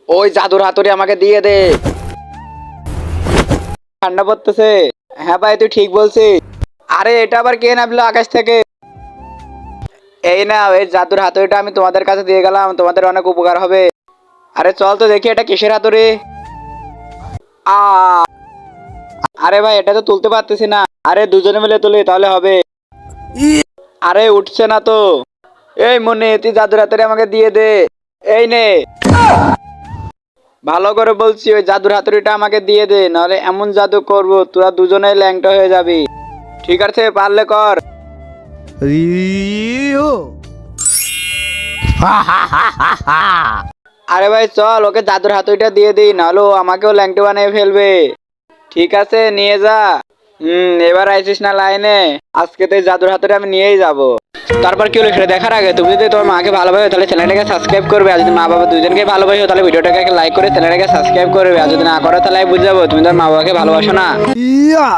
ওই জাদুর হাতুড়ি আমাকে দিয়ে দে। ঠান্ডা পড়তেছে। হ্যাঁ ভাই তুই ঠিক বলছিস। আরে এটা আবার কে নামলো আকাশ থেকে? এই না, এই জাদুর হাতুড়িটা আমি তোমাদের কাছে দিয়ে গেলাম, তোমাদের অনেক উপকার হবে। আরে চল তো দেখি এটা কিসের হাতুড়ি। আ আরে ভাই এটা তো তুলতে পারতেছি না। আরে দুজনে মিলে তুলি তাহলে হবে। আরে উঠছে না তো। এই মনে তুই জাদুর হাতুড়ি আমাকে দিয়ে দে। এই নে। ভালো করে বলছি ওই জাদুর হাতুড়িটা আমাকে দিয়ে দে, নাহলে এমন জাদু করব তোরা দুজনেই ল্যাংটা হয়ে যাবি। ঠিক আছে পারলে কর। রিও আরে ভাই চল ওকে জাদুর হাতুড়িটা দিয়ে দিই, নাহলে ও আমাকেও ল্যাংটা বানিয়ে ফেলবে। ঠিক আছে নিয়ে যা। এবার আইসিস না লাইনে? আজকে তো এই জাদুর হাতুড়ি আমি নিয়েই যাব। তারপর কি হলো সেটা দেখার আগে তুমি যদি তোমার মাকে ভালোবাসো তাহলে চ্যানেলটাকে সাবস্ক্রাইব করবে, আর যদি মা বাবা দুজনকে ভালোবাসো তাহলে ভিডিওটাকে লাইক করে চ্যানেলটাকে সাবস্ক্রাইব করবে, আর যদি না করো তাহলে আমি বুঝে যাবো তুমি তোমার মা বাবাকে ভালোবাসো না। ইয়া